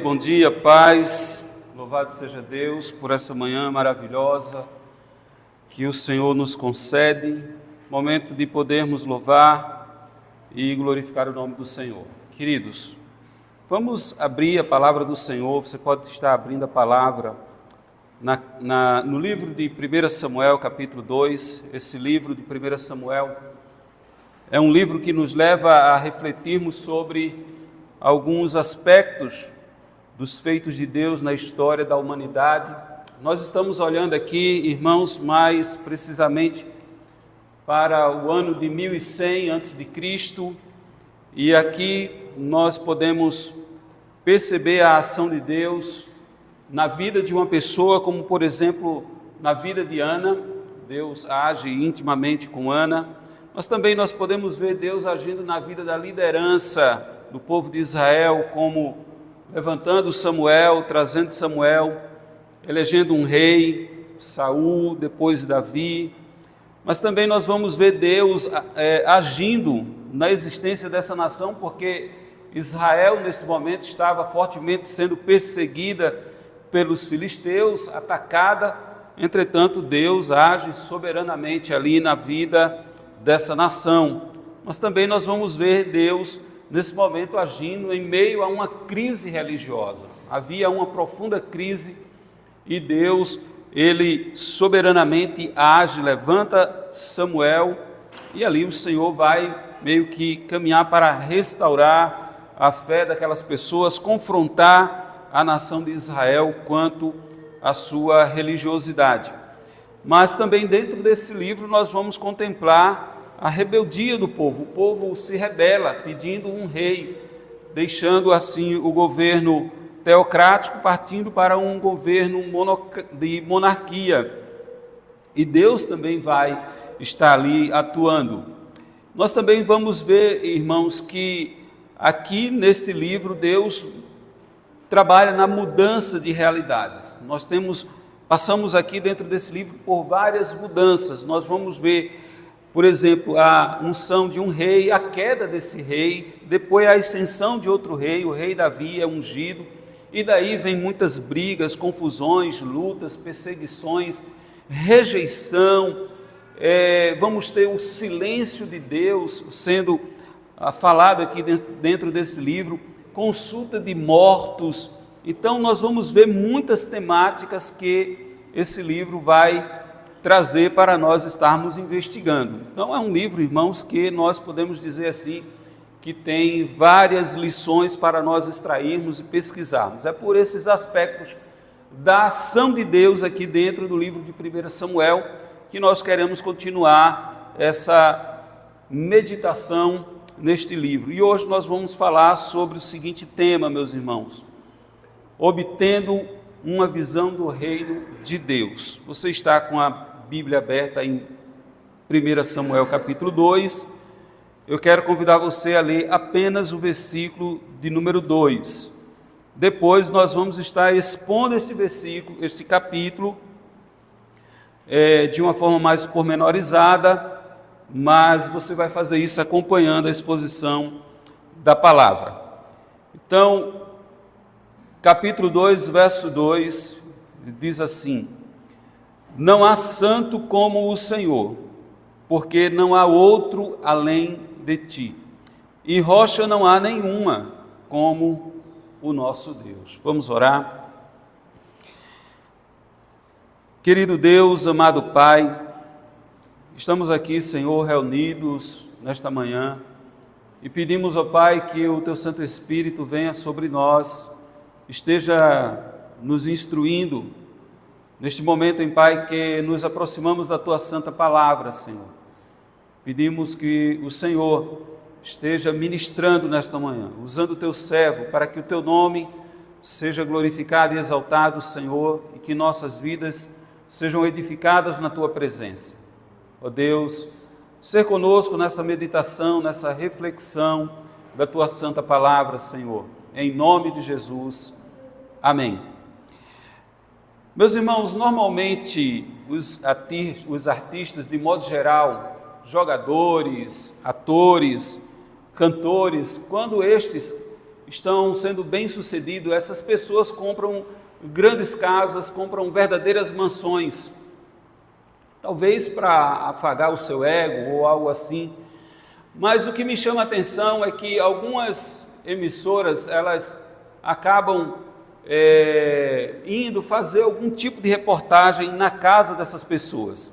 bom dia, paz, louvado seja Deus por essa manhã maravilhosa que o Senhor nos concede, momento de podermos louvar e glorificar o nome do Senhor. Queridos, vamos abrir a palavra do Senhor. Você pode estar abrindo a palavra no livro de 1 Samuel, capítulo 2. Esse livro de 1 Samuel é um livro que nos leva a refletirmos sobre alguns aspectos dos feitos de Deus na história da humanidade. Nós estamos olhando aqui, irmãos, mais precisamente para o ano de 1100 a.C., e aqui nós podemos perceber a ação de Deus na vida de uma pessoa, como por exemplo na vida de Ana. Deus age intimamente com Ana, mas também nós podemos ver Deus agindo na vida da liderança do povo de Israel, como levantando Samuel, trazendo Samuel, elegendo um rei, Saul, depois Davi. Mas também nós vamos ver Deus agindo na existência dessa nação, porque Israel nesse momento estava fortemente sendo perseguida pelos filisteus, atacada. Entretanto, Deus age soberanamente ali na vida dessa nação. Mas também nós vamos ver Deus nesse momento agindo em meio a uma crise religiosa. Havia uma profunda crise e Deus, Ele soberanamente age, levanta Samuel, e ali o Senhor vai meio que caminhar para restaurar a fé daquelas pessoas, confrontar a nação de Israel quanto à sua religiosidade. Mas também dentro desse livro nós vamos contemplar a rebeldia do povo. O povo se rebela pedindo um rei, deixando assim o governo teocrático, partindo para um governo de monarquia. E Deus também vai estar ali atuando. Nós também vamos ver, irmãos, que aqui neste livro Deus trabalha na mudança de realidades. Passamos aqui dentro desse livro por várias mudanças. Nós vamos ver, por exemplo, a unção de um rei, a queda desse rei, depois a ascensão de outro rei, o rei Davi é ungido, e daí vem muitas brigas, confusões, lutas, perseguições, rejeição. Vamos ter o silêncio de Deus sendo falado aqui dentro desse livro, consulta de mortos. Então nós vamos ver muitas temáticas que esse livro vai trazer para nós estarmos investigando. Então é um livro, irmãos, que nós podemos dizer assim, que tem várias lições para nós extrairmos e pesquisarmos. É por esses aspectos da ação de Deus aqui dentro do livro de 1 Samuel que nós queremos continuar essa meditação neste livro. E hoje nós vamos falar sobre o seguinte tema, meus irmãos: obtendo uma visão do reino de Deus. Você está com a Bíblia aberta em 1 Samuel capítulo 2, eu quero convidar você a ler apenas o versículo de número 2. Depois nós vamos estar expondo este capítulo, de uma forma mais pormenorizada, mas você vai fazer isso acompanhando a exposição da palavra. Então, capítulo 2, verso 2, diz assim: não há santo como o Senhor, porque não há outro além de ti, e rocha não há nenhuma como o nosso Deus. Vamos orar. Querido Deus, amado Pai, estamos aqui, Senhor, reunidos nesta manhã, e pedimos, ó Pai, que o Teu Santo Espírito venha sobre nós, esteja nos instruindo neste momento, em Pai, que nos aproximamos da Tua Santa Palavra, Senhor. Pedimos que o Senhor esteja ministrando nesta manhã, usando o Teu servo, para que o Teu nome seja glorificado e exaltado, Senhor, e que nossas vidas sejam edificadas na Tua presença. Ó Deus, ser conosco nessa meditação, nessa reflexão da Tua Santa Palavra, Senhor. Em nome de Jesus. Amém. Meus irmãos, normalmente os artistas, de modo geral, jogadores, atores, cantores, quando estes estão sendo bem-sucedidos, essas pessoas compram grandes casas, compram verdadeiras mansões, talvez para afagar o seu ego ou algo assim. Mas o que me chama a atenção é que algumas emissoras, elas acabam indo fazer algum tipo de reportagem na casa dessas pessoas.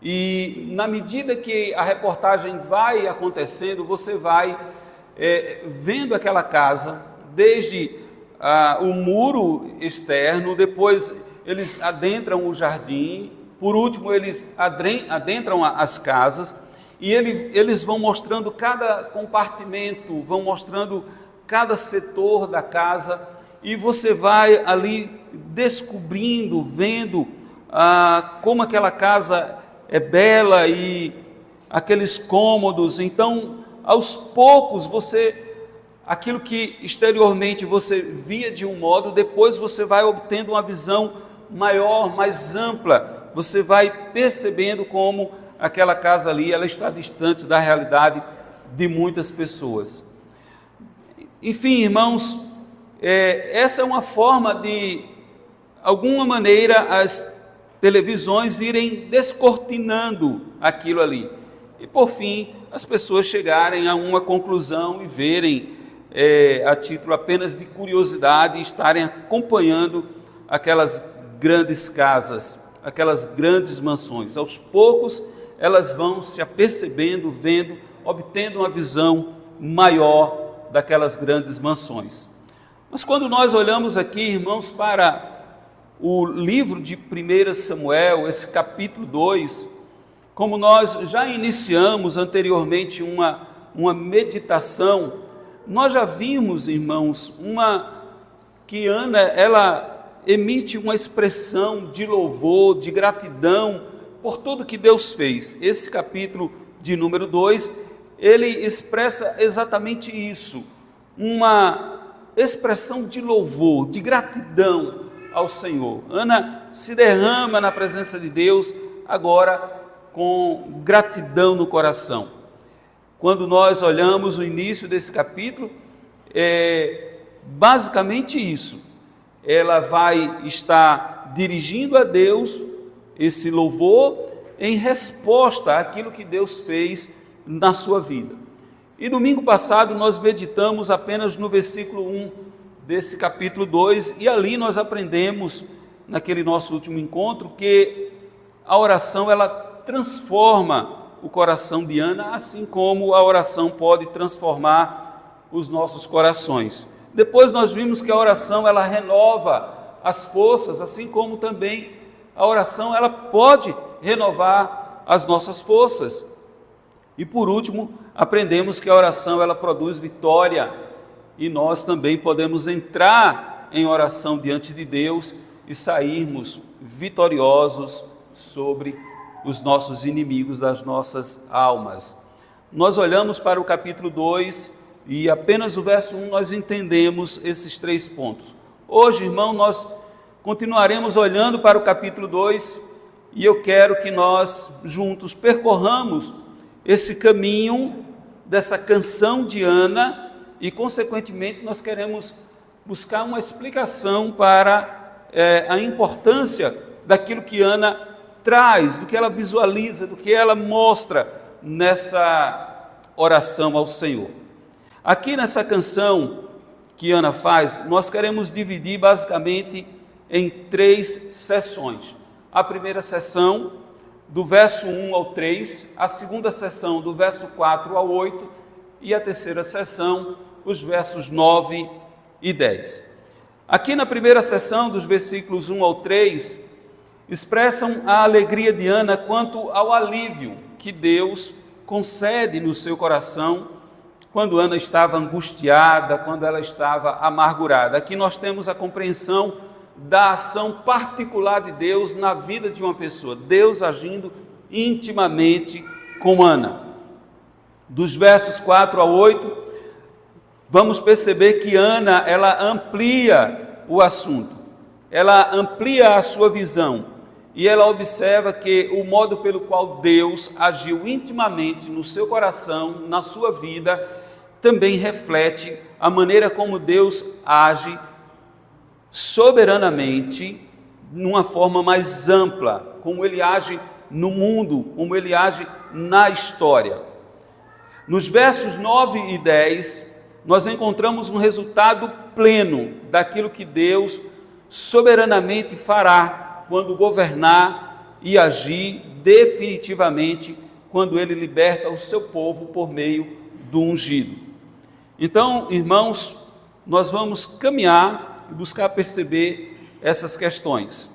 E na medida que a reportagem vai acontecendo, você vai vendo aquela casa, desde o muro externo, depois eles adentram o jardim, por último eles adentram as casas, e eles vão mostrando cada compartimento, vão mostrando cada setor da casa, e você vai ali descobrindo, vendo como aquela casa é bela e aqueles cômodos. Então, aos poucos, aquilo que exteriormente você via de um modo, depois você vai obtendo uma visão maior, mais ampla. Você vai percebendo como aquela casa ali, ela está distante da realidade de muitas pessoas. Enfim, irmãos, essa é uma forma de alguma maneira as televisões irem descortinando aquilo ali. E por fim, as pessoas chegarem a uma conclusão e verem, a título apenas de curiosidade, estarem acompanhando aquelas grandes casas, aquelas grandes mansões. Aos poucos, elas vão se apercebendo, vendo, obtendo uma visão maior daquelas grandes mansões. Mas quando nós olhamos aqui, irmãos, para o livro de 1 Samuel, esse capítulo 2, como nós já iniciamos anteriormente uma meditação, nós já vimos, irmãos, que Ana, ela emite uma expressão de louvor, de gratidão por tudo que Deus fez. Esse capítulo de número 2, ele expressa exatamente isso, uma expressão de louvor, de gratidão ao Senhor. Ana se derrama na presença de Deus, agora com gratidão no coração. Quando nós olhamos o início desse capítulo, é basicamente isso. Ela vai estar dirigindo a Deus esse louvor em resposta àquilo que Deus fez na sua vida. E domingo passado nós meditamos apenas no versículo 1 desse capítulo 2, e ali nós aprendemos, naquele nosso último encontro, que a oração ela transforma o coração de Ana, assim como a oração pode transformar os nossos corações. Depois nós vimos que a oração ela renova as forças, assim como também a oração ela pode renovar as nossas forças. E por último, aprendemos que a oração ela produz vitória, e nós também podemos entrar em oração diante de Deus e sairmos vitoriosos sobre os nossos inimigos das nossas almas. Nós olhamos para o capítulo 2 e apenas o verso 1 nós entendemos esses 3 pontos. Hoje, irmão, nós continuaremos olhando para o capítulo 2 e eu quero que nós juntos percorramos esse caminho dessa canção de Ana e, consequentemente, nós queremos buscar uma explicação para a importância daquilo que Ana traz, do que ela visualiza, do que ela mostra nessa oração ao Senhor. Aqui nessa canção que Ana faz, nós queremos dividir basicamente em 3 sessões. A primeira sessão, do verso 1 ao 3, a segunda sessão, do verso 4 ao 8, e a terceira sessão, os versos 9 e 10. Aqui na primeira sessão, dos versículos 1 ao 3, expressam a alegria de Ana quanto ao alívio que Deus concede no seu coração quando Ana estava angustiada, quando ela estava amargurada. Aqui nós temos a compreensão da ação particular de Deus na vida de uma pessoa, Deus agindo intimamente com Ana. Dos versos 4 ao 8, vamos perceber que Ana, ela amplia o assunto, ela amplia a sua visão, e ela observa que o modo pelo qual Deus agiu intimamente no seu coração, na sua vida, também reflete a maneira como Deus age soberanamente, numa forma mais ampla, como Ele age no mundo, como Ele age na história. Nos versos 9 e 10, nós encontramos um resultado pleno daquilo que Deus soberanamente fará quando governar e agir definitivamente, quando Ele liberta o seu povo por meio do ungido. Então, irmãos, nós vamos caminhar e buscar perceber essas questões.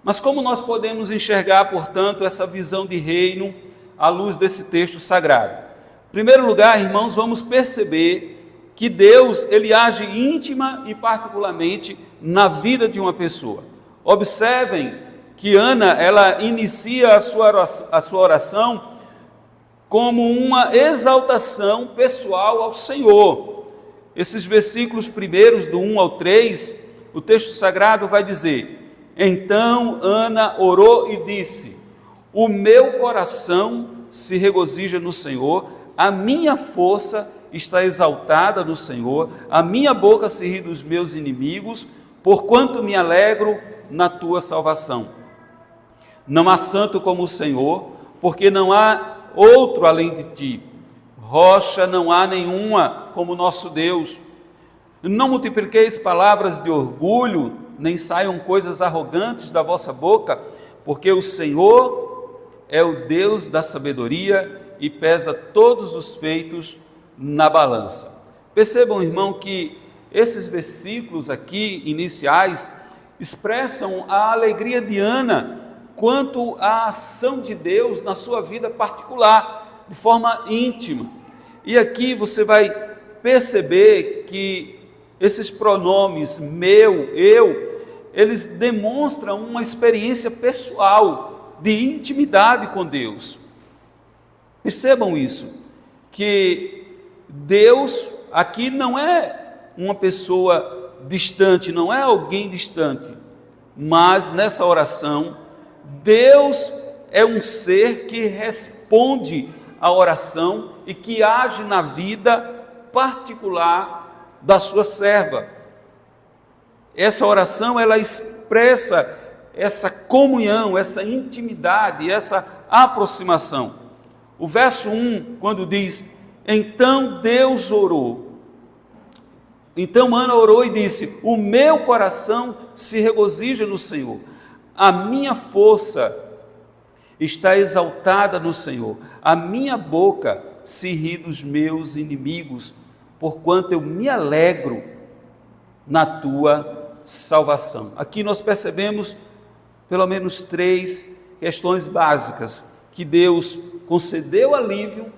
Mas como nós podemos enxergar, portanto, essa visão de reino à luz desse texto sagrado? Em primeiro lugar, irmãos, vamos perceber que Deus, Ele age íntima e particularmente na vida de uma pessoa. Observem que Ana, ela inicia a sua oração como uma exaltação pessoal ao Senhor. Esses versículos primeiros, do 1 ao 3, o texto sagrado vai dizer: então Ana orou e disse: o meu coração se regozija no Senhor, a minha força está exaltada no Senhor, a minha boca se ri dos meus inimigos, porquanto me alegro na tua salvação. Não há santo como o Senhor, porque não há outro além de ti. Rocha não há nenhuma como nosso Deus. Não multipliqueis palavras de orgulho, nem saiam coisas arrogantes da vossa boca, porque o Senhor é o Deus da sabedoria e pesa todos os feitos na balança. Percebam, irmão, que esses versículos aqui iniciais expressam a alegria de Ana quanto à ação de Deus na sua vida particular, de forma íntima. E aqui você vai perceber que esses pronomes meu, eu, eles demonstram uma experiência pessoal de intimidade com Deus. Percebam isso, que Deus aqui não é uma pessoa distante, não é alguém distante, mas nessa oração, Deus é um ser que responde à oração e que age na vida particular da sua serva. Essa oração, ela expressa essa comunhão, essa intimidade, essa aproximação. O verso 1, quando diz: então Deus orou. Então Ana orou e disse: o meu coração se regozija no Senhor, a minha força está exaltada no Senhor, a minha boca se ri dos meus inimigos, porquanto eu me alegro na tua salvação. Aqui nós percebemos pelo menos 3 questões básicas: que Deus concedeu alívio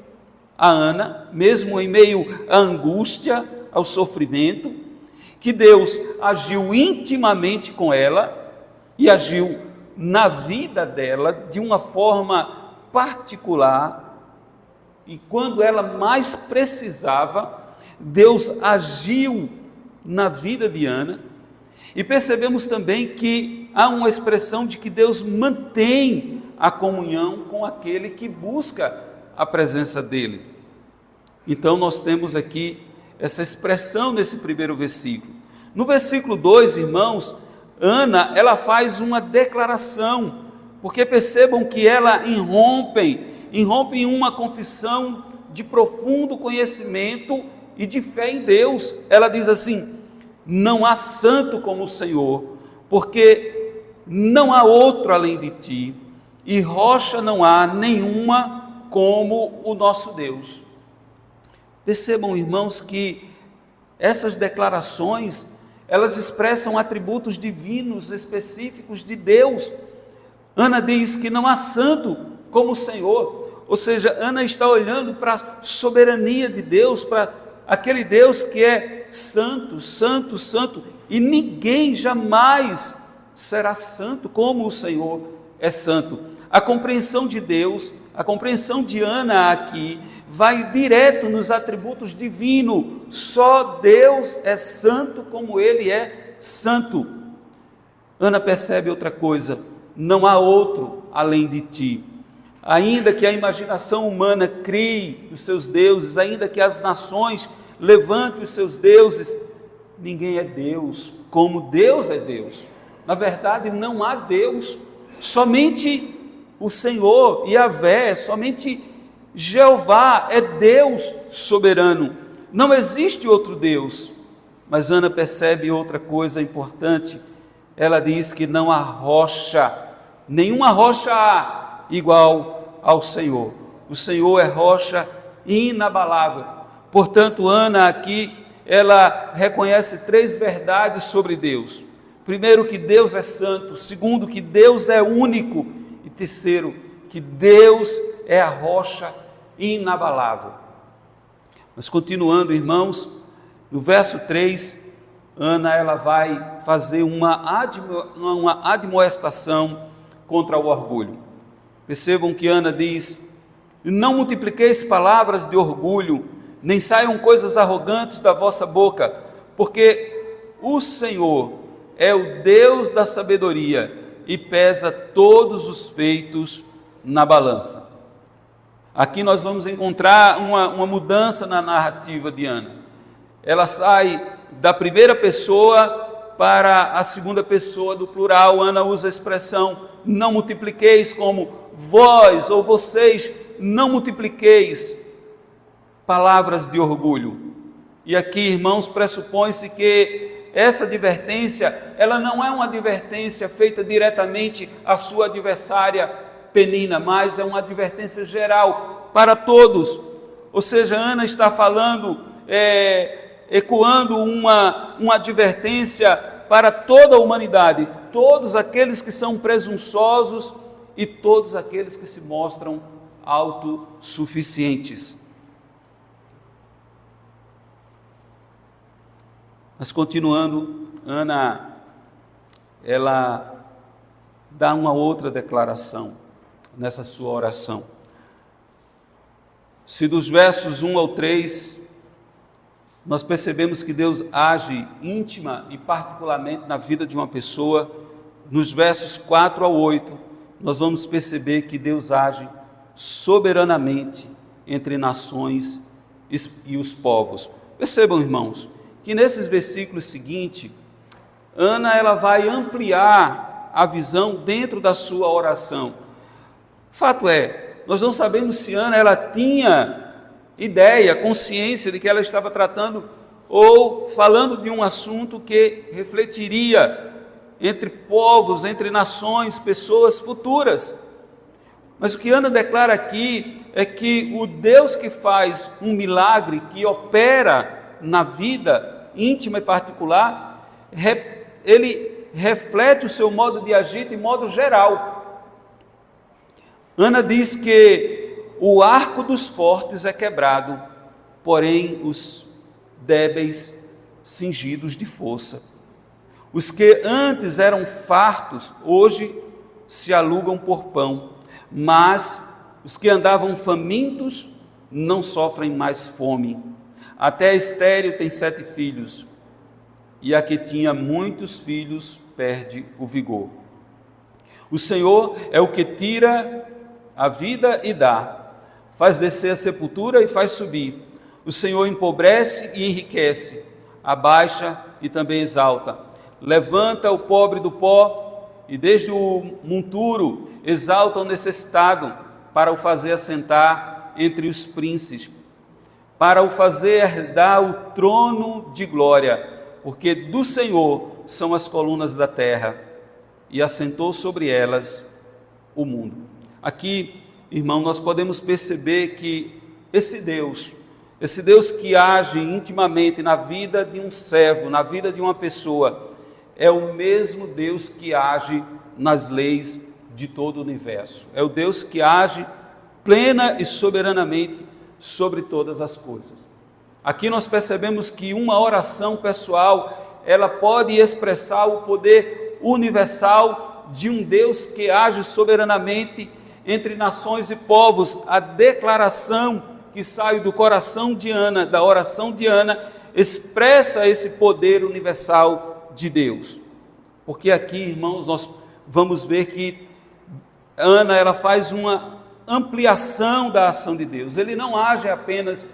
a Ana, mesmo em meio à angústia, ao sofrimento, que Deus agiu intimamente com ela e agiu na vida dela de uma forma particular, e quando ela mais precisava, Deus agiu na vida de Ana. E percebemos também que há uma expressão de que Deus mantém a comunhão com aquele que busca a presença dele. Então nós temos aqui essa expressão nesse primeiro versículo. No versículo 2, irmãos, Ana, ela faz uma declaração, porque percebam que ela irrompe em uma confissão de profundo conhecimento e de fé em Deus. Ela diz assim: não há santo como o Senhor, porque não há outro além de ti, e rocha não há nenhuma como o nosso Deus. Percebam, irmãos, que essas declarações, elas expressam atributos divinos específicos de Deus. Ana diz que não há santo como o Senhor, ou seja, Ana está olhando para a soberania de Deus, para aquele Deus que é santo, santo, santo, e ninguém jamais será santo como o Senhor é santo. A compreensão de Deus, a compreensão de Ana aqui, vai direto nos atributos divinos. Só Deus é santo como Ele é santo. Ana percebe outra coisa: não há outro além de ti. Ainda que a imaginação humana crie os seus deuses, ainda que as nações levante os seus deuses. Ninguém é Deus como Deus é Deus. Na verdade, não há Deus, somente o Senhor, Yahvé, somente Jeová é Deus soberano. Não existe outro Deus. Mas Ana percebe outra coisa importante. Ela diz que não há rocha, nenhuma rocha há igual ao Senhor. O Senhor é rocha inabalável. Portanto, Ana aqui, ela reconhece 3 verdades sobre Deus. Primeiro, que Deus é santo. Segundo, que Deus é único. E terceiro, que Deus é a rocha inabalável. Mas continuando, irmãos, no verso 3, Ana ela vai fazer uma admoestação contra o orgulho. Percebam que Ana diz: não multipliqueis palavras de orgulho, nem saiam coisas arrogantes da vossa boca, porque o Senhor é o Deus da sabedoria e pesa todos os feitos na balança. Aqui nós vamos encontrar uma mudança na narrativa de Ana. Ela sai da primeira pessoa para a segunda pessoa do plural. Ana usa a expressão não multipliqueis, como vós ou vocês não multipliqueis palavras de orgulho. E aqui, irmãos, pressupõe-se que essa advertência, ela não é uma advertência feita diretamente à sua adversária Penina, mas é uma advertência geral para todos. Ou seja, Ana está falando, ecoando uma advertência para toda a humanidade, todos aqueles que são presunçosos e todos aqueles que se mostram autossuficientes. Mas continuando, Ana, ela dá uma outra declaração nessa sua oração. Se dos versos 1 ao 3, nós percebemos que Deus age íntima e particularmente na vida de uma pessoa, nos versos 4 ao 8, nós vamos perceber que Deus age soberanamente entre nações e os povos. Percebam, irmãos, que nesses versículos seguintes, Ana ela vai ampliar a visão dentro da sua oração. Fato é, nós não sabemos se Ana ela tinha ideia, consciência de que ela estava tratando ou falando de um assunto que refletiria entre povos, entre nações, pessoas futuras. Mas o que Ana declara aqui é que o Deus que faz um milagre, que opera na vida íntima e particular, ele reflete o seu modo de agir de modo geral. Ana diz que o arco dos fortes é quebrado, porém os débeis cingidos de força. Os que antes eram fartos, hoje se alugam por pão, mas os que andavam famintos não sofrem mais fome. Até a estéril tem 7 filhos, e a que tinha muitos filhos perde o vigor. O Senhor é o que tira a vida e dá, faz descer a sepultura e faz subir. O Senhor empobrece e enriquece, abaixa e também exalta. Levanta o pobre do pó e desde o monturo exalta o necessitado para o fazer assentar entre os príncipes, para o fazer herdar o trono de glória, porque do Senhor são as colunas da terra e assentou sobre elas o mundo. Aqui, irmão, nós podemos perceber que esse Deus que age intimamente na vida de um servo, na vida de uma pessoa, é o mesmo Deus que age nas leis de todo o universo. É o Deus que age plena e soberanamente sobre todas as coisas. Aqui nós percebemos que uma oração pessoal, ela pode expressar o poder universal de um Deus que age soberanamente entre nações e povos. A declaração que sai do coração de Ana, da oração de Ana, expressa esse poder universal de Deus. Porque aqui, irmãos, nós vamos ver que Ana ela faz uma ampliação da ação de Deus. Ele não age apenas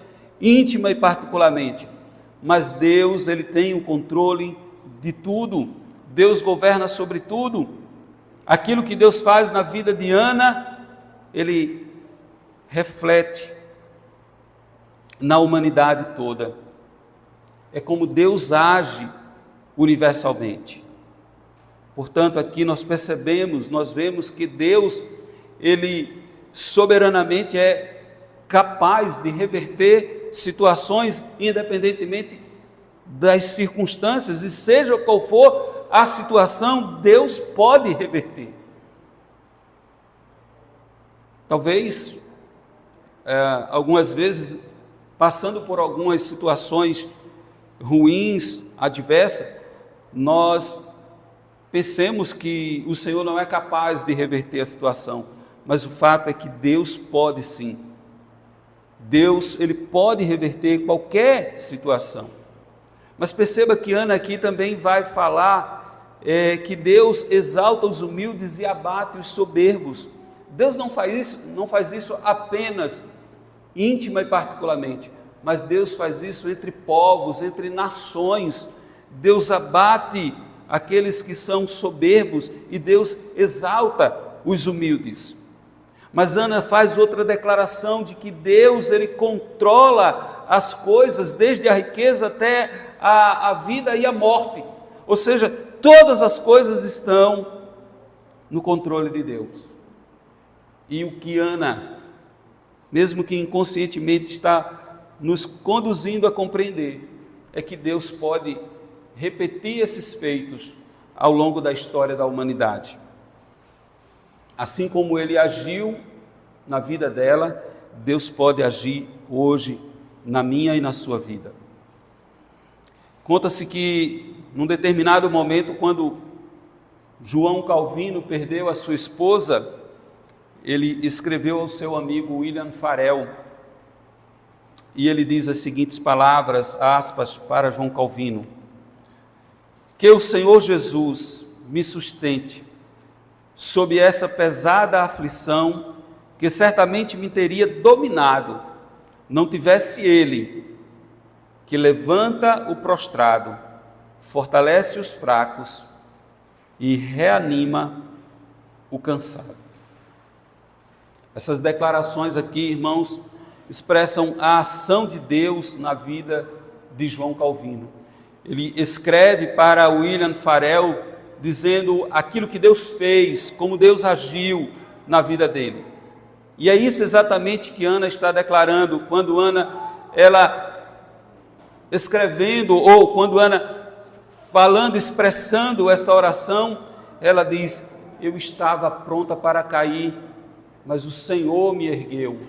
íntima e particularmente, mas Deus, Ele tem o controle de tudo, Deus governa sobre tudo. Aquilo que Deus faz na vida de Ana, Ele reflete na humanidade toda. É como Deus age universalmente. Portanto, aqui nós percebemos, nós vemos que Deus, Ele soberanamente é capaz de reverter situações, independentemente das circunstâncias, e seja qual for a situação, Deus pode reverter. Talvez, algumas vezes, passando por algumas situações ruins, adversas, nós pensemos que o Senhor não é capaz de reverter a situação, mas o fato é que Deus pode sim. Deus, Ele pode reverter qualquer situação. Mas perceba que Ana aqui também vai falar que Deus exalta os humildes e abate os soberbos. Deus não faz isso apenas íntima e particularmente, mas Deus faz isso entre povos, entre nações. Deus abate aqueles que são soberbos e Deus exalta os humildes. Mas Ana faz outra declaração de que Deus, Ele controla as coisas, desde a riqueza até a vida e a morte. Ou seja, todas as coisas estão no controle de Deus. E o que Ana, mesmo que inconscientemente, está nos conduzindo a compreender, é que Deus pode repetir esses feitos ao longo da história da humanidade. Assim como Ele agiu na vida dela, Deus pode agir hoje na minha e na sua vida. Conta-se que, num determinado momento, quando João Calvino perdeu a sua esposa, ele escreveu ao seu amigo William Farel, e ele diz as seguintes palavras, aspas, para João Calvino: que o Senhor Jesus me sustente sob essa pesada aflição que certamente me teria dominado, não tivesse Ele, que levanta o prostrado, fortalece os fracos e reanima o cansado. Essas declarações aqui, irmãos, expressam a ação de Deus na vida de João Calvino. Ele escreve para William Farel, dizendo aquilo que Deus fez, como Deus agiu na vida dele. E é isso exatamente que Ana está declarando, quando Ana, ela escrevendo, ou quando Ana falando, expressando esta oração, ela diz: eu estava pronta para cair, mas o Senhor me ergueu.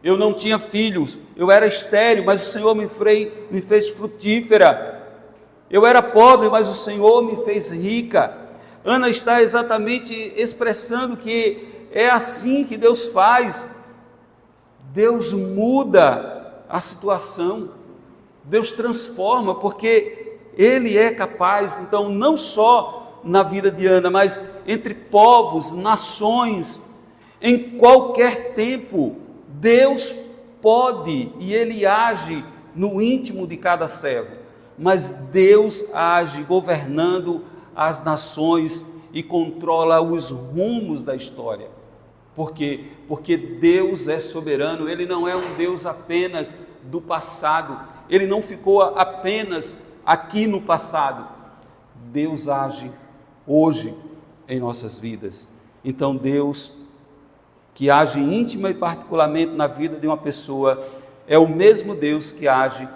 Eu não tinha filhos, eu era estéril, mas o Senhor me fez frutífera. Eu era pobre, mas o Senhor me fez rica. Ana está exatamente expressando que é assim que Deus faz. Deus muda a situação, Deus transforma, porque Ele é capaz, então, não só na vida de Ana, mas entre povos, nações, em qualquer tempo, Deus pode e Ele age no íntimo de cada servo. Mas Deus age governando as nações e controla os rumos da história. Por quê? Porque Deus é soberano, Ele não é um Deus apenas do passado, Ele não ficou apenas aqui no passado. Deus age hoje em nossas vidas. Então Deus, que age íntima e particularmente na vida de uma pessoa, é o mesmo Deus que age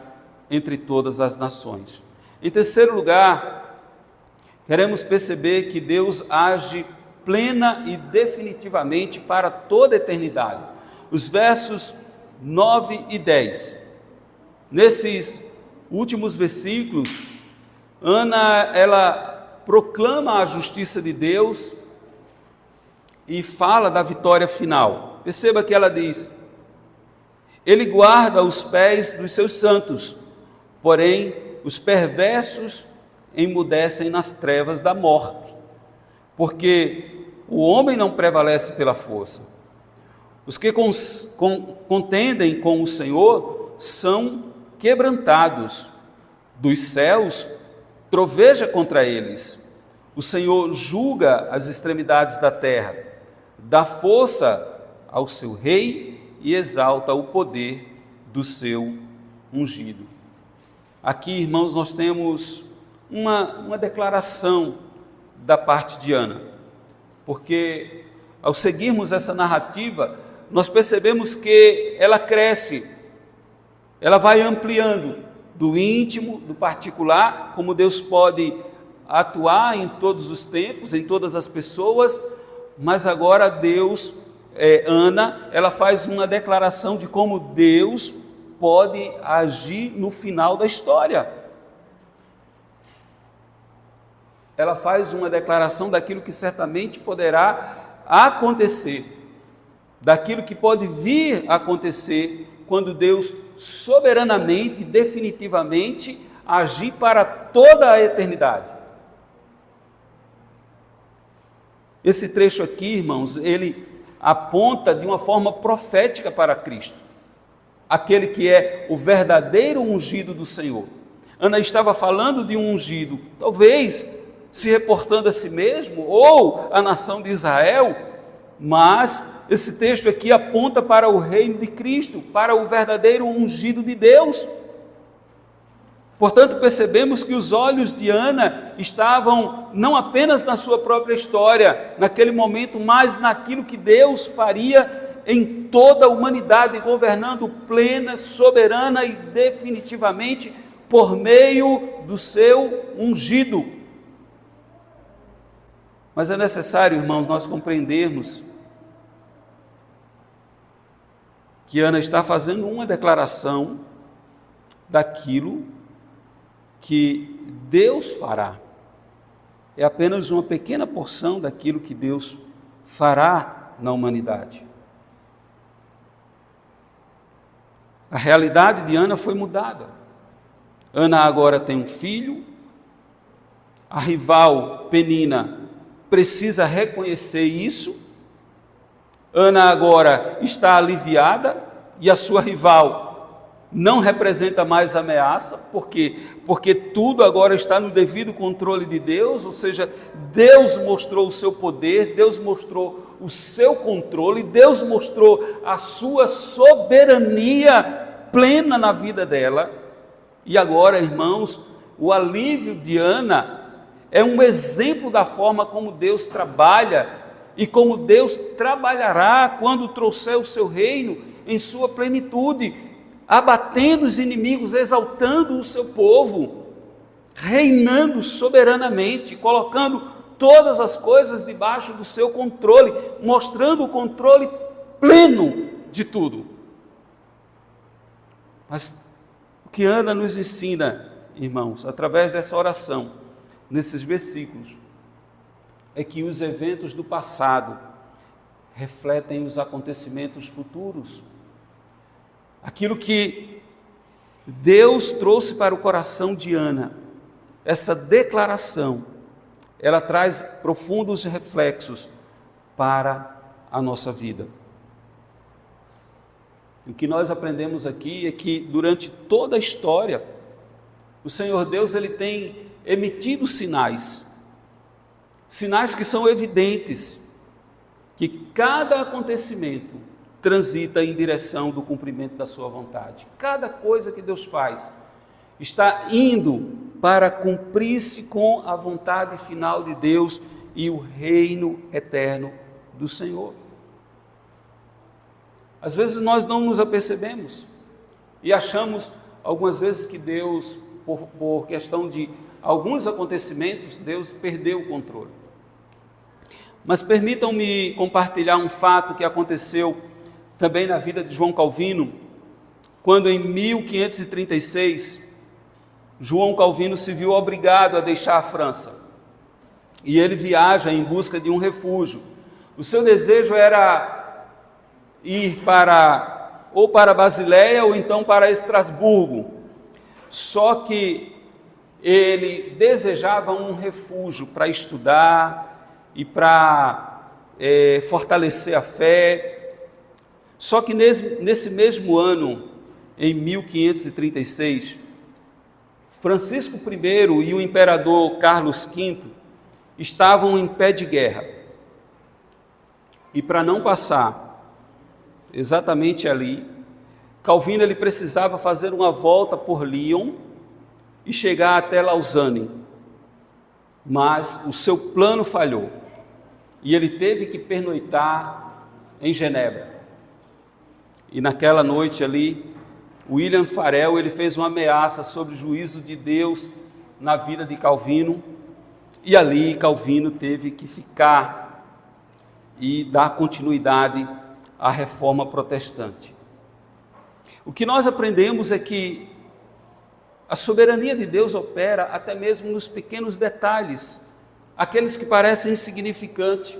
entre todas as nações. Em terceiro lugar, queremos perceber que Deus age plena e definitivamente para toda a eternidade. Os versos 9 e 10. Nesses últimos versículos, Ana, ela proclama a justiça de Deus e fala da vitória final. Perceba que ela diz: Ele guarda os pés dos seus santos, porém os perversos emudecem nas trevas da morte, porque o homem não prevalece pela força. Os que contendem com o Senhor são quebrantados, dos céus troveja contra eles. O Senhor julga as extremidades da terra, dá força ao seu rei e exalta o poder do seu ungido. Aqui, irmãos, nós temos uma declaração da parte de Ana, porque ao seguirmos essa narrativa, nós percebemos que ela cresce, ela vai ampliando do íntimo, do particular, como Deus pode atuar em todos os tempos, em todas as pessoas, mas agora Deus, Ana, ela faz uma declaração de como Deus pode agir no final da história. Ela faz uma declaração daquilo que certamente poderá acontecer, daquilo que pode vir a acontecer quando Deus soberanamente, definitivamente agir para toda a eternidade. Esse trecho aqui, irmãos, ele aponta de uma forma profética para Cristo, aquele que é o verdadeiro ungido do Senhor. Ana estava falando de um ungido, talvez se reportando a si mesmo ou a nação de Israel, mas esse texto aqui aponta para o reino de Cristo, para o verdadeiro ungido de Deus. Portanto, percebemos que os olhos de Ana estavam não apenas na sua própria história, naquele momento, mas naquilo que Deus faria em toda a humanidade, governando plena, soberana e definitivamente por meio do seu ungido. Mas é necessário, irmãos, nós compreendermos que Ana está fazendo uma declaração daquilo que Deus fará. É apenas uma pequena porção daquilo que Deus fará na humanidade. A realidade de Ana foi mudada. Ana agora tem um filho, a rival Penina precisa reconhecer isso. Ana agora está aliviada e a sua rival não representa mais ameaça, porque tudo agora está no devido controle de Deus, ou seja, Deus mostrou o seu poder, Deus mostrou o seu controle, Deus mostrou a sua soberania plena na vida dela. E agora, irmãos, o alívio de Ana é um exemplo da forma como Deus trabalha e como Deus trabalhará quando trouxer o seu reino em sua plenitude, abatendo os inimigos, exaltando o seu povo, reinando soberanamente, colocando todas as coisas debaixo do seu controle, mostrando o controle pleno de tudo. Mas o que Ana nos ensina, irmãos, através dessa oração, nesses versículos, é que os eventos do passado refletem os acontecimentos futuros. Aquilo que Deus trouxe para o coração de Ana, essa declaração, ela traz profundos reflexos para a nossa vida. O que nós aprendemos aqui é que durante toda a história, o Senhor Deus ele tem emitido sinais que são evidentes, que cada acontecimento transita em direção do cumprimento da sua vontade. Cada coisa que Deus faz está indo para cumprir-se com a vontade final de Deus e o reino eterno do Senhor. Às vezes nós não nos apercebemos e achamos algumas vezes que Deus, por questão de alguns acontecimentos, Deus perdeu o controle. Mas permitam-me compartilhar um fato que aconteceu também na vida de João Calvino, quando em 1536, João Calvino se viu obrigado a deixar a França, e ele viaja em busca de um refúgio. O seu desejo era ir para Basileia ou então para Estrasburgo, só que ele desejava um refúgio para estudar e para fortalecer a fé. Só que nesse mesmo ano, em 1536, Francisco I e o imperador Carlos V estavam em pé de guerra. E para não passar exatamente ali, Calvino ele precisava fazer uma volta por Lyon e chegar até Lausanne. Mas o seu plano falhou e ele teve que pernoitar em Genebra. E naquela noite ali, William Farel ele fez uma ameaça sobre o juízo de Deus na vida de Calvino, e ali Calvino teve que ficar e dar continuidade à reforma protestante. O que nós aprendemos é que a soberania de Deus opera até mesmo nos pequenos detalhes, aqueles que parecem insignificantes.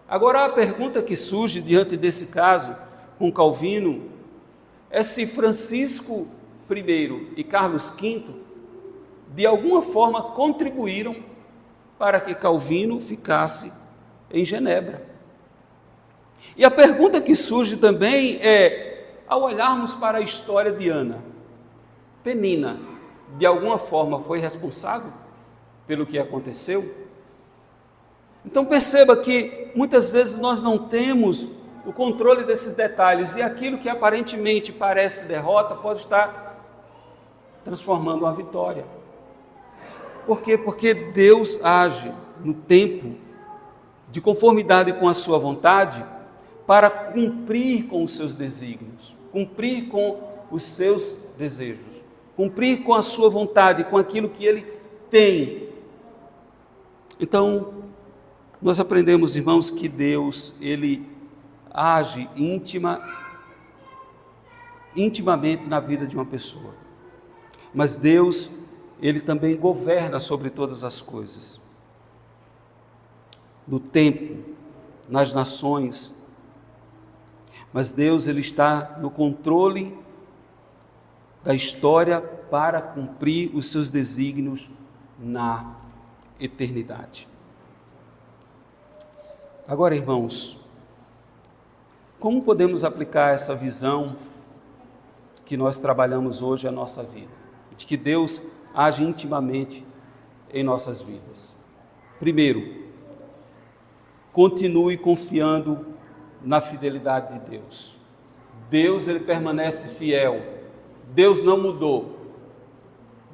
Agora, a pergunta que surge diante desse caso com Calvino é se Francisco I e Carlos V, de alguma forma, contribuíram para que Calvino ficasse em Genebra. E a pergunta que surge também é, ao olharmos para a história de Ana, Penina, de alguma forma foi responsável pelo que aconteceu? Então perceba que muitas vezes nós não temos o controle desses detalhes, e aquilo que aparentemente parece derrota pode estar transformando uma vitória. Por quê? Porque Deus age no tempo de conformidade com a sua vontade para cumprir com os seus desígnios, cumprir com os seus desejos, cumprir com a sua vontade, com aquilo que Ele tem. Então, nós aprendemos, irmãos, que Deus, Ele age intimamente na vida de uma pessoa. Mas Deus, Ele também governa sobre todas as coisas. No tempo, nas nações. Mas Deus, Ele está no controle da história para cumprir os seus desígnios na eternidade. Agora, irmãos, como podemos aplicar essa visão que nós trabalhamos hoje à nossa vida? De que Deus age intimamente em nossas vidas. Primeiro, continue confiando na fidelidade de Deus. Deus, Ele permanece fiel. Deus não mudou.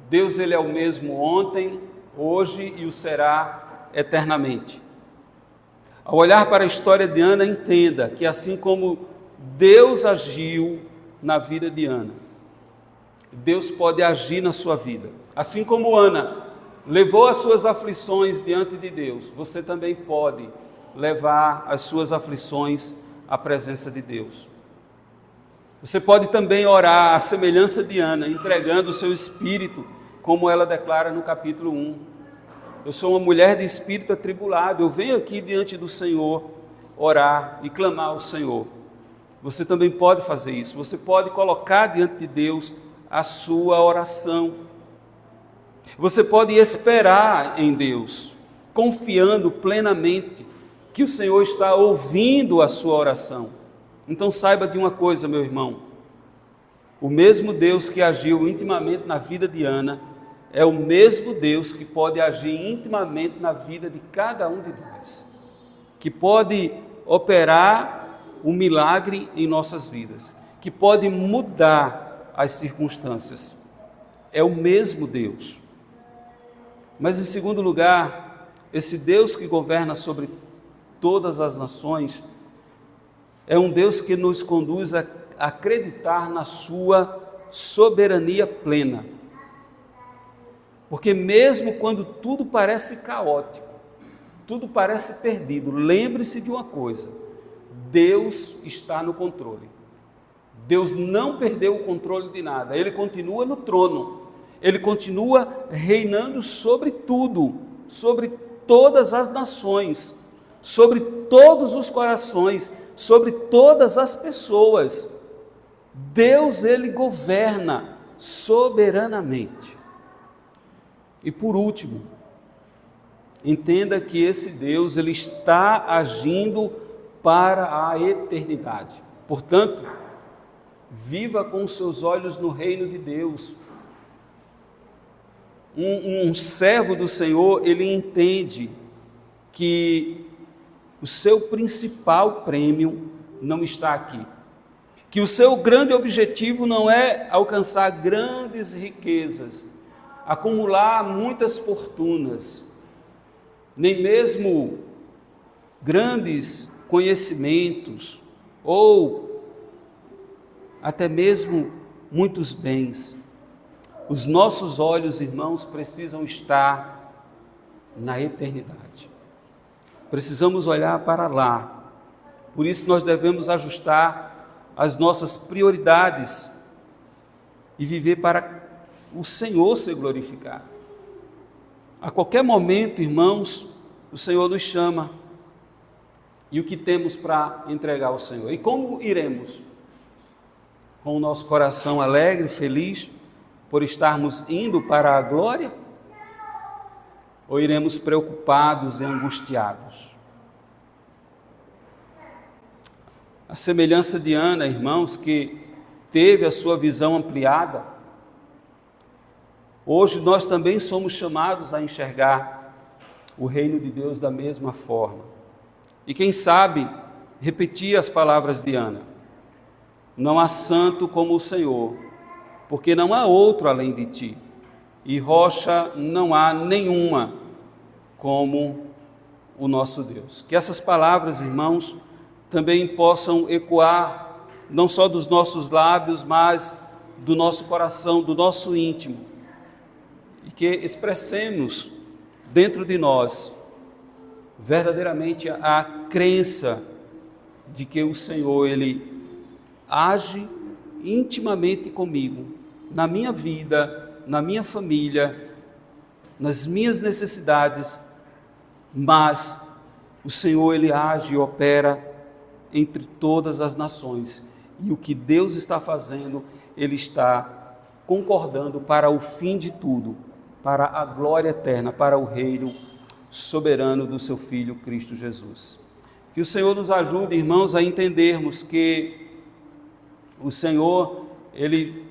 Deus, Ele é o mesmo ontem, hoje e o será eternamente. Ao olhar para a história de Ana, entenda que assim como Deus agiu na vida de Ana, Deus pode agir na sua vida. Assim como Ana levou as suas aflições diante de Deus, você também pode levar as suas aflições à presença de Deus. Você pode também orar à semelhança de Ana, entregando o seu espírito, como ela declara no capítulo 1. Eu sou uma mulher de espírito atribulado, eu venho aqui diante do Senhor orar e clamar ao Senhor. Você também pode fazer isso, você pode colocar diante de Deus a sua oração. Você pode esperar em Deus, confiando plenamente que o Senhor está ouvindo a sua oração. Então saiba de uma coisa, meu irmão, o mesmo Deus que agiu intimamente na vida de Ana, é o mesmo Deus que pode agir intimamente na vida de cada um de nós, que pode operar um milagre em nossas vidas, que pode mudar as circunstâncias. É o mesmo Deus. Mas em segundo lugar, esse Deus que governa sobre todas as nações, é um Deus que nos conduz a acreditar na sua soberania plena. Porque mesmo quando tudo parece caótico, tudo parece perdido, lembre-se de uma coisa: Deus está no controle. Deus não perdeu o controle de nada, Ele continua no trono, Ele continua reinando sobre tudo, sobre todas as nações, sobre todos os corações, sobre todas as pessoas. Deus, Ele governa soberanamente. E por último, entenda que esse Deus, Ele está agindo para a eternidade. Portanto, Viva com os seus olhos no reino de Deus. Um servo do Senhor, ele entende que o seu principal prêmio não está aqui. Que o seu grande objetivo não é alcançar grandes riquezas, acumular muitas fortunas, nem mesmo grandes conhecimentos ou até mesmo muitos bens. Os nossos olhos, irmãos, precisam estar na eternidade. Precisamos olhar para lá. Por isso nós devemos ajustar as nossas prioridades e viver para o Senhor ser glorificado. A qualquer momento, irmãos, o Senhor nos chama. E o que temos para entregar ao Senhor? E como iremos? Com o nosso coração alegre, feliz, por estarmos indo para a glória? Ou iremos preocupados e angustiados? A semelhança de Ana, irmãos, que teve a sua visão ampliada, hoje nós também somos chamados a enxergar o reino de Deus da mesma forma. E quem sabe, repetir as palavras de Ana: não há santo como o Senhor, porque não há outro além de ti, e rocha não há nenhuma como o nosso Deus. Que essas palavras, irmãos, também possam ecoar, não só dos nossos lábios, mas do nosso coração, do nosso íntimo, e que expressemos dentro de nós verdadeiramente a crença de que o Senhor, Ele age intimamente comigo, na minha vida, na minha família, nas minhas necessidades, mas o Senhor, Ele age e opera entre todas as nações, e o que Deus está fazendo, Ele está concordando para o fim de tudo, para a glória eterna, para o reino soberano do seu Filho Cristo Jesus. Que o Senhor nos ajude, irmãos, a entendermos que o Senhor, Ele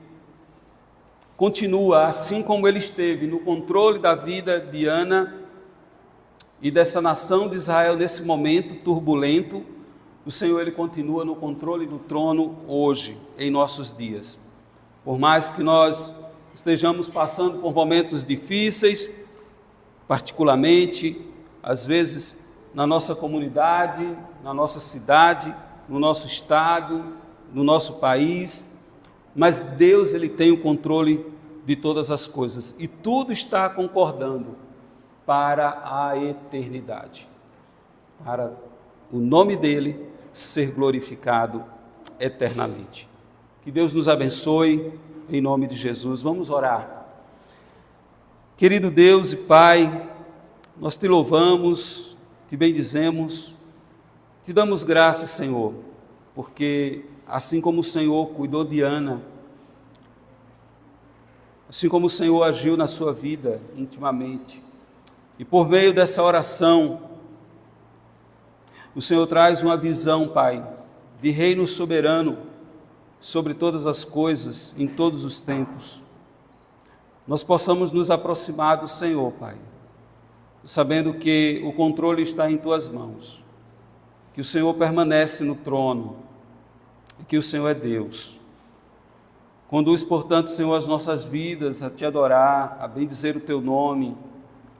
continua, assim como Ele esteve no controle da vida de Ana e dessa nação de Israel nesse momento turbulento, o Senhor, Ele continua no controle do trono hoje, em nossos dias. Por mais que nós estejamos passando por momentos difíceis, particularmente, às vezes, na nossa comunidade, na nossa cidade, no nosso estado, no nosso país, mas Deus, Ele tem o controle de todas as coisas, e tudo está concordando para a eternidade, para o nome dEle ser glorificado eternamente. Que Deus nos abençoe, em nome de Jesus. Vamos orar. Querido Deus e Pai, nós Te louvamos, Te bendizemos, Te damos graças, Senhor, porque assim como o Senhor cuidou de Ana, assim como o Senhor agiu na sua vida intimamente, e por meio dessa oração, o Senhor traz uma visão, Pai, de reino soberano sobre todas as coisas, em todos os tempos. Nós possamos nos aproximar do Senhor, Pai, sabendo que o controle está em Tuas mãos, que o Senhor permanece no trono e que o Senhor é Deus. Conduz, portanto, Senhor, as nossas vidas a Te adorar, a bendizer o Teu nome,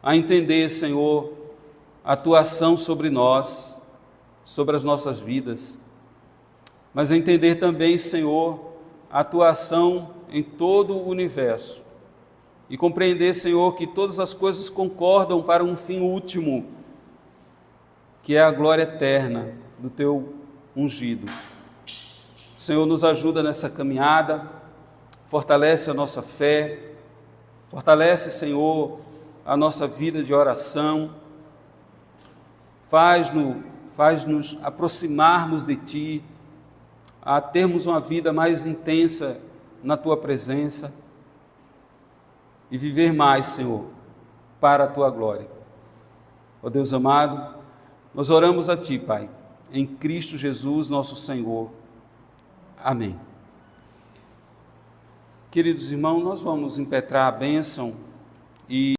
a entender, Senhor, a Tua ação sobre nós, sobre as nossas vidas, mas a entender também, Senhor, a Tua ação em todo o universo e compreender, Senhor, que todas as coisas concordam para um fim último, que é a glória eterna do Teu ungido. O Senhor nos ajuda nessa caminhada, fortalece a nossa fé, fortalece, Senhor, a nossa vida de oração, faz-nos aproximarmos de Ti, a termos uma vida mais intensa na Tua presença e viver mais, Senhor, para a Tua glória. Ó Deus amado, nós oramos a Ti, Pai, em Cristo Jesus, nosso Senhor. Amém. Queridos irmãos, nós vamos impetrar a bênção e